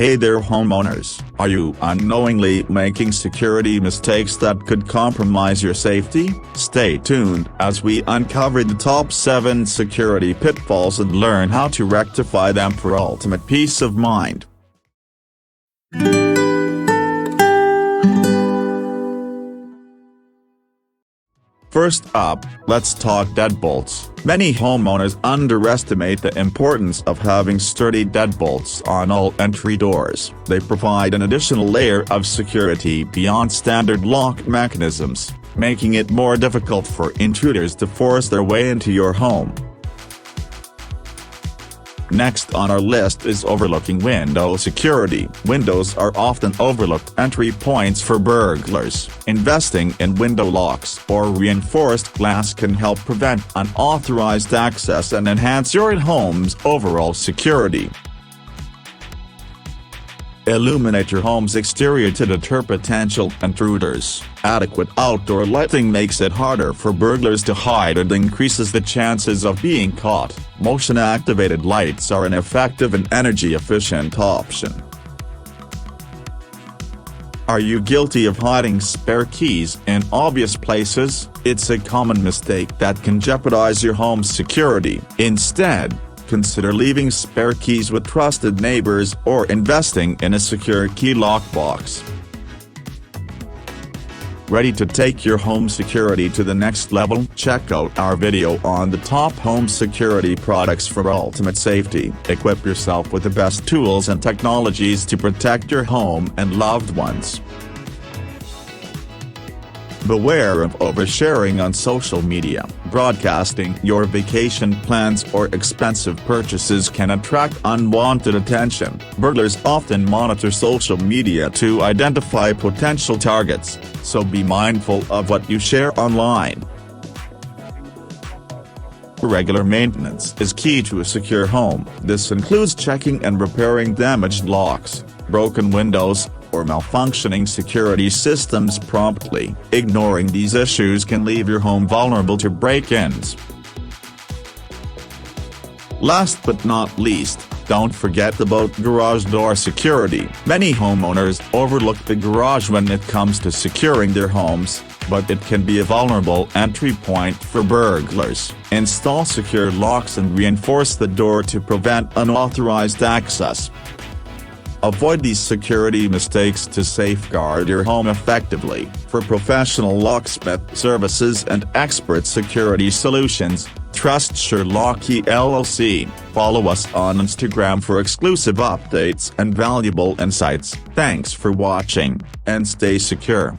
Hey there homeowners, are you unknowingly making security mistakes that could compromise your safety? Stay tuned as we uncover the top 7 security pitfalls and learn how to rectify them for ultimate peace of mind. First up, let's talk deadbolts. Many homeowners underestimate the importance of having sturdy deadbolts on all entry doors. They provide an additional layer of security beyond standard lock mechanisms, making it more difficult for intruders to force their way into your home. Next on our list is overlooking window security. Windows are often overlooked entry points for burglars. Investing in window locks or reinforced glass can help prevent unauthorized access and enhance your home's overall security. Illuminate your home's exterior to deter potential intruders. Adequate outdoor lighting makes it harder for burglars to hide and increases the chances of being caught. Motion-activated lights are an effective and energy-efficient option. Are you guilty of hiding spare keys in obvious places? It's a common mistake that can jeopardize your home's security. Instead, consider leaving spare keys with trusted neighbors or investing in a secure key lock box. Ready to take your home security to the next level? Check out our video on the top home security products for ultimate safety. Equip yourself with the best tools and technologies to protect your home and loved ones. Beware of oversharing on social media. Broadcasting your vacation plans or expensive purchases can attract unwanted attention. Burglars often monitor social media to identify potential targets, so be mindful of what you share online. Regular maintenance is key to a secure home. This includes checking and repairing damaged locks, broken windows, or malfunctioning security systems promptly. Ignoring these issues can leave your home vulnerable to break-ins. Last but not least, don't forget about garage door security. Many homeowners overlook the garage when it comes to securing their homes, but it can be a vulnerable entry point for burglars. Install secure locks and reinforce the door to prevent unauthorized access. Avoid these security mistakes to safeguard your home effectively. For professional locksmith services and expert security solutions, trust SureLocky LLC. Follow us on Instagram for exclusive updates and valuable insights. Thanks for watching, and stay secure.